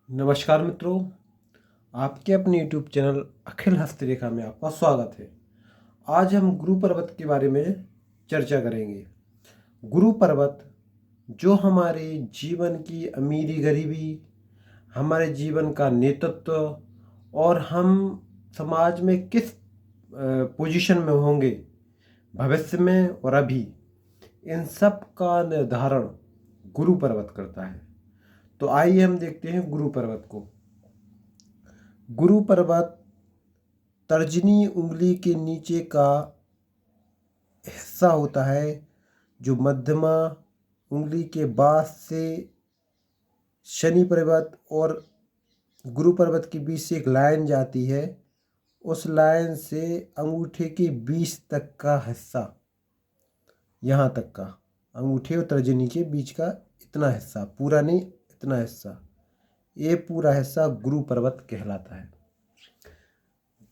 नमस्कार मित्रों, आपके अपने YouTube चैनल अखिल हस्तरेखा में आपका स्वागत है। आज हम गुरु पर्वत के बारे में चर्चा करेंगे। गुरु पर्वत जो हमारे जीवन की अमीरी गरीबी, हमारे जीवन का नेतृत्व और हम समाज में किस पोजीशन में होंगे भविष्य में और अभी, इन सब का निर्धारण गुरु पर्वत करता है। तो आइए हम देखते हैं गुरु पर्वत को। गुरु पर्वत तर्जनी उंगली के नीचे का हिस्सा होता है जो मध्यमा उंगली के बाद से शनि पर्वत और गुरु पर्वत के बीच से एक लाइन जाती है। उस लाइन से अंगूठे के बीच तक का हिस्सा, यहाँ तक का अंगूठे और तर्जनी के बीच का इतना हिस्सा, पूरा नहीं, इतना हिस्सा, ये पूरा हिस्सा गुरु पर्वत कहलाता है।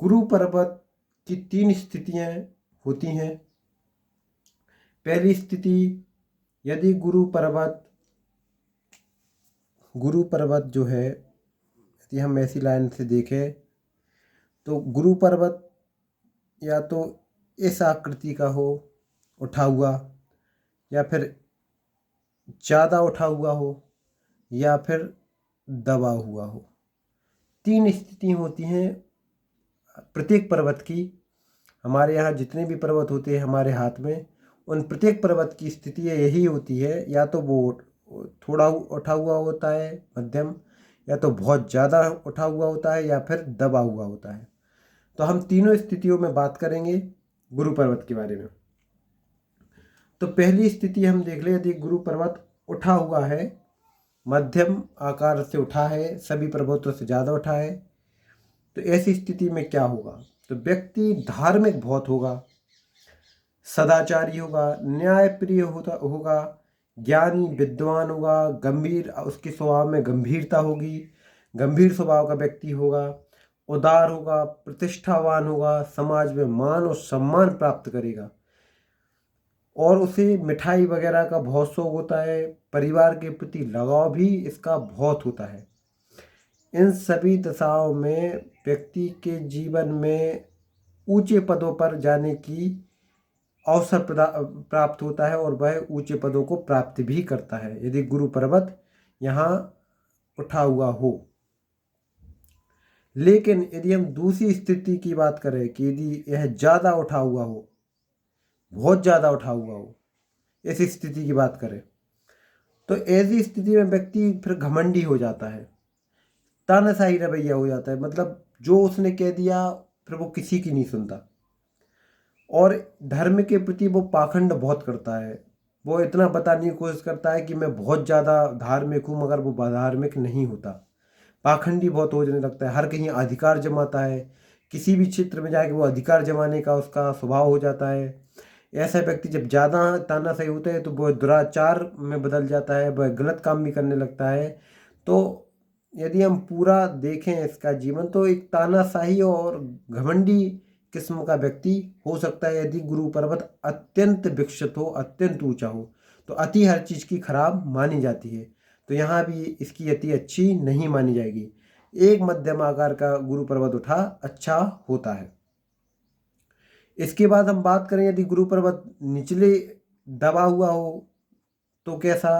गुरु पर्वत की 3 स्थितियाँ होती हैं। पहली स्थिति, यदि गुरु पर्वत जो है, यदि हम ऐसी लाइन से देखें तो गुरु पर्वत या तो इस आकृति का हो, उठा हुआ, या फिर ज़्यादा उठा हुआ हो, या फिर दबा हुआ हो। 3 स्थिति होती हैं प्रत्येक पर्वत की। हमारे यहाँ जितने भी पर्वत होते हैं हमारे हाथ में, उन प्रत्येक पर्वत की स्थिति यही होती है, या तो वो थोड़ा उठा हुआ होता है मध्यम, या तो बहुत ज़्यादा उठा हुआ होता है, या फिर दबा हुआ होता है। तो हम तीनों स्थितियों में बात करेंगे गुरु पर्वत के बारे में। तो पहली स्थिति हम देख लें, यदि गुरु पर्वत उठा हुआ है, मध्यम आकार से उठा है, सभी पर्वतों से ज़्यादा उठा है, तो ऐसी स्थिति में क्या होगा? तो व्यक्ति धार्मिक बहुत होगा, सदाचारी होगा, न्यायप्रिय होगा, ज्ञानी विद्वान होगा, गंभीर, उसके स्वभाव में गंभीरता होगी, गंभीर स्वभाव का व्यक्ति होगा, उदार होगा, प्रतिष्ठावान होगा, समाज में मान और सम्मान प्राप्त करेगा, और उसे मिठाई वगैरह का बहुत शौक होता है, परिवार के प्रति लगाव भी इसका बहुत होता है। इन सभी दशाओं में व्यक्ति के जीवन में ऊंचे पदों पर जाने की अवसर प्राप्त होता है, और वह ऊंचे पदों को प्राप्त भी करता है यदि गुरु पर्वत यहाँ उठा हुआ हो। लेकिन यदि हम दूसरी स्थिति की बात करें कि यदि यह ज़्यादा उठा हुआ हो, बहुत ज़्यादा उठा हुआ हो, ऐसी स्थिति की बात करें, तो ऐसी स्थिति में व्यक्ति फिर घमंडी हो जाता है, तानाशाही रवैया हो जाता है। मतलब जो उसने कह दिया फिर वो किसी की नहीं सुनता, और धर्म के प्रति वो पाखंड बहुत करता है। वो इतना बताने की कोशिश करता है कि मैं बहुत ज़्यादा धार्मिक हूँ, मगर वो धार्मिक नहीं होता, पाखंडी बहुत हो जाने लगता है, हर कहीं अधिकार जमाता है, किसी भी क्षेत्र में जाके वो अधिकार जमाने का उसका स्वभाव हो जाता है। ऐसा व्यक्ति जब ज़्यादा तानाशाही होता है तो वो दुराचार में बदल जाता है, वह गलत काम भी करने लगता है। तो यदि हम पूरा देखें इसका जीवन, तो एक तानाशाही और घमंडी किस्म का व्यक्ति हो सकता है यदि गुरु पर्वत अत्यंत विकसित हो, अत्यंत ऊंचा हो। तो अति हर चीज़ की खराब मानी जाती है, तो यहाँ भी इसकी अति अच्छी नहीं मानी जाएगी। एक मध्यम आकार का गुरु पर्वत उठा अच्छा होता है। इसके बाद हम बात करें, यदि गुरु पर्वत निचले दबा हुआ हो तो कैसा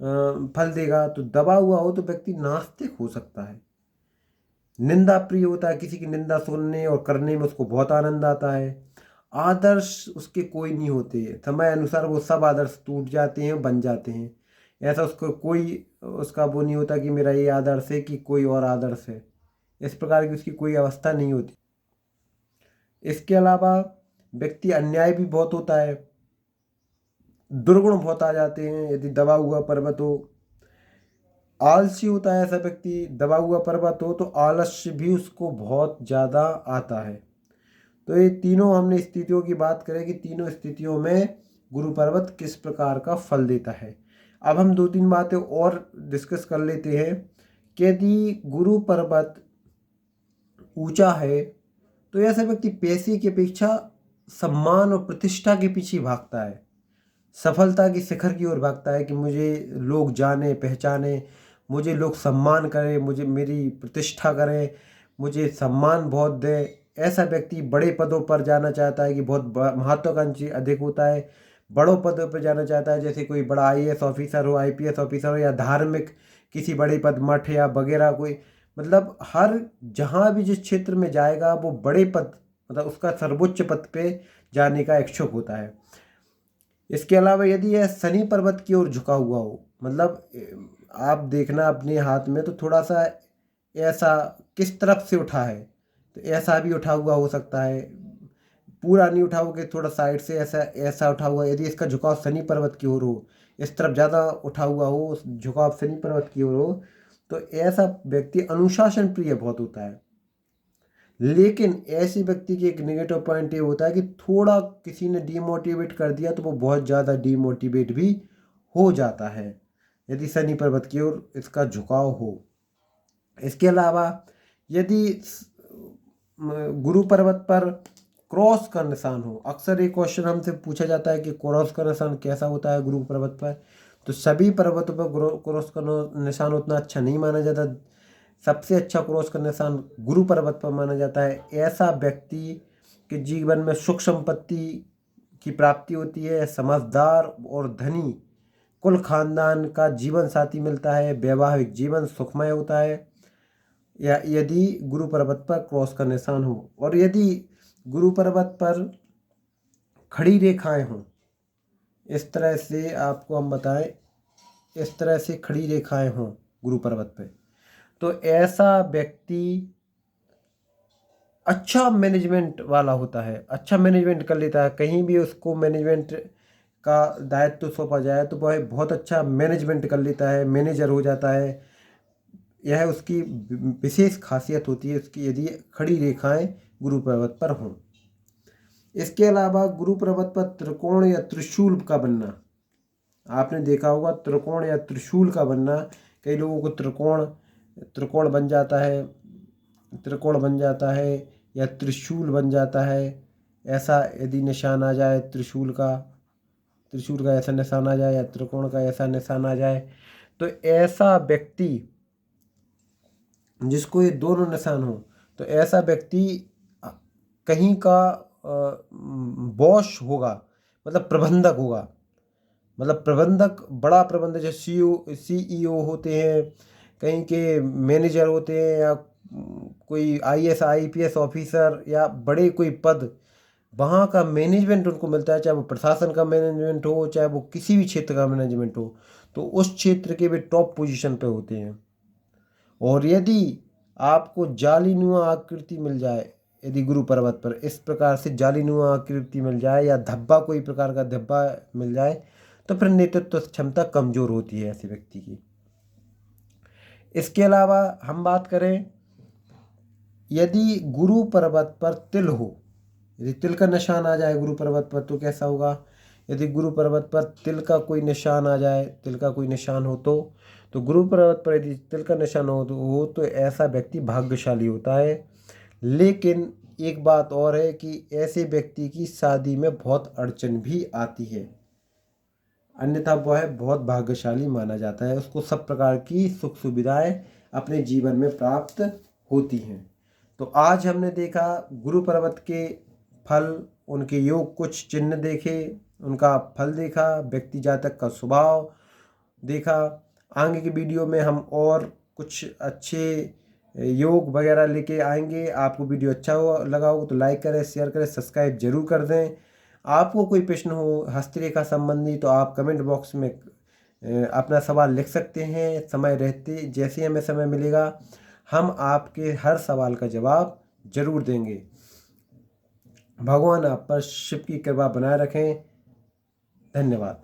फल देगा? तो दबा हुआ हो तो व्यक्ति नास्तिक हो सकता है, निंदा प्रिय होता है, किसी की निंदा सुनने और करने में उसको बहुत आनंद आता है, आदर्श उसके कोई नहीं होते, समय अनुसार वो सब आदर्श टूट जाते हैं, बन जाते हैं। ऐसा उसको कोई उसका वो नहीं होता कि मेरा ये आदर्श है कि कोई और आदर्श है, इस प्रकार की उसकी कोई अवस्था नहीं होती। इसके अलावा व्यक्ति अन्याय भी बहुत होता है, दुर्गुण बहुत आ जाते हैं यदि दबा हुआ पर्वत हो। आलसी होता है ऐसा व्यक्ति, दबा हुआ पर्वत हो तो आलस्य भी उसको बहुत ज़्यादा आता है। तो ये तीनों हमने स्थितियों की बात करें कि तीनों स्थितियों में गुरु पर्वत किस प्रकार का फल देता है। अब हम 2-3 बातें और डिस्कस कर लेते हैं कि यदि गुरु पर्वत ऊंचा है तो ऐसा व्यक्ति पैसे की अपेक्षा सम्मान और प्रतिष्ठा के पीछे भागता है, सफलता की शिखर की ओर भागता है कि मुझे लोग जाने पहचाने, मुझे लोग सम्मान करें, मुझे मेरी प्रतिष्ठा करें, मुझे सम्मान बहुत दे। ऐसा व्यक्ति बड़े पदों पर जाना चाहता है कि बहुत महत्वाकांक्षी अधिक होता है, बड़ों पदों पर जाना चाहता है, जैसे कोई बड़ा आईएएस ऑफिसर हो, आईपीएस ऑफिसर हो, या धार्मिक किसी बड़े पद, मठ या वगैरह कोई, मतलब हर जहाँ भी जिस क्षेत्र में जाएगा वो बड़े पद, मतलब उसका सर्वोच्च पद पे जाने का इच्छुक होता है। इसके अलावा यदि यह शनि पर्वत की ओर झुका हुआ हो, मतलब आप देखना अपने हाथ में, तो थोड़ा सा ऐसा किस तरफ से उठा है, तो ऐसा भी उठा हुआ हो सकता है, पूरा नहीं उठा हुआ कि थोड़ा साइड से ऐसा ऐसा उठा हुआ। यदि इसका झुकाव शनि पर्वत की ओर हो, इस तरफ ज़्यादा उठा हुआ हो, उस झुकाव शनि पर्वत की ओर हो, तो ऐसा व्यक्ति अनुशासन प्रिय बहुत होता है। लेकिन ऐसे व्यक्ति की एक नेगेटिव पॉइंट ये होता है कि थोड़ा किसी ने डीमोटिवेट कर दिया तो वो बहुत ज़्यादा डीमोटिवेट भी हो जाता है, यदि शनि पर्वत की ओर इसका झुकाव हो। इसके अलावा यदि गुरु पर्वत पर क्रॉस का निशान हो, अक्सर एक क्वेश्चन हमसे पूछा जाता है कि क्रॉस का निशान कैसा होता है गुरु पर्वत पर, तो सभी पर्वतों पर क्रॉस का निशान उतना अच्छा नहीं माना जाता। सबसे अच्छा क्रॉस का निशान गुरु पर्वत पर माना जाता है। ऐसा व्यक्ति के जीवन में सुख संपत्ति की प्राप्ति होती है, समझदार और धनी कुल खानदान का जीवन साथी मिलता है, वैवाहिक जीवन सुखमय होता है, या यदि गुरु पर्वत पर क्रॉस का निशान हो। और यदि गुरु पर्वत पर खड़ी रेखाएं हों, इस तरह से आपको हम बताएं, इस तरह से खड़ी रेखाएं हों गुरु पर्वत पे, तो ऐसा व्यक्ति अच्छा मैनेजमेंट वाला होता है, अच्छा मैनेजमेंट कर लेता है। कहीं भी उसको मैनेजमेंट का दायित्व सौंपा जाए तो वह बहुत अच्छा मैनेजमेंट कर लेता है, मैनेजर हो जाता है। यह उसकी विशेष खासियत होती है उसकी, यदि खड़ी रेखाएं गुरु पर्वत पर हों। इसके अलावा गुरु पर्वत पर त्रिकोण या त्रिशूल का बनना, आपने देखा होगा त्रिकोण या त्रिशूल का बनना, कई लोगों को त्रिकोण बन जाता है, त्रिकोण बन जाता है या त्रिशूल बन जाता है। ऐसा यदि निशान आ जाए त्रिशूल का ऐसा निशान आ जाए, या त्रिकोण का ऐसा निशान आ जाए, तो ऐसा व्यक्ति जिसको ये दोनों निशान हो, तो ऐसा व्यक्ति कहीं का बॉस होगा, मतलब प्रबंधक होगा, मतलब प्रबंधक, बड़ा प्रबंधक, जैसे सीईओ होते हैं, कहीं के मैनेजर होते हैं, या कोई आईएएस आईपीएस ऑफिसर, या बड़े कोई पद, वहाँ का मैनेजमेंट उनको मिलता है, चाहे वो प्रशासन का मैनेजमेंट हो, चाहे वो किसी भी क्षेत्र का मैनेजमेंट हो, तो उस क्षेत्र के भी टॉप पोजीशन पे होते हैं। और यदि आपको जालीनुमा आकृति मिल जाए, यदि गुरु पर्वत पर इस प्रकार से जालीनुमा आकृति मिल जाए, या धब्बा, कोई प्रकार का धब्बा मिल जाए, तो फिर नेतृत्व क्षमता कमजोर होती है ऐसे व्यक्ति की। इसके अलावा हम बात करें, यदि गुरु पर्वत पर तिल हो, यदि तिल का निशान आ जाए गुरु पर्वत पर, तो कैसा होगा। यदि गुरु पर्वत पर तिल का कोई निशान आ जाए, तिल का कोई निशान हो, तो गुरु पर्वत पर यदि तिल का निशान हो तो ऐसा व्यक्ति भाग्यशाली होता है। लेकिन एक बात और है कि ऐसे व्यक्ति की शादी में बहुत अड़चन भी आती है, अन्यथा वह बहुत भाग्यशाली माना जाता है, उसको सब प्रकार की सुख सुविधाएं अपने जीवन में प्राप्त होती हैं। तो आज हमने देखा गुरु पर्वत के फल, उनके योग कुछ चिन्ह देखे, उनका फल देखा, व्यक्ति जातक का स्वभाव देखा। आगे की वीडियो में हम और कुछ अच्छे योग वगैरह लेके आएंगे। आपको वीडियो अच्छा लगा हो तो लाइक करें, शेयर करें, सब्सक्राइब जरूर कर दें। आपको कोई प्रश्न हो हस्तरेखा संबंधी तो आप कमेंट बॉक्स में अपना सवाल लिख सकते हैं। समय रहते जैसे हमें समय मिलेगा हम आपके हर सवाल का जवाब जरूर देंगे। भगवान आप पर शिव की कृपा बनाए रखें। धन्यवाद।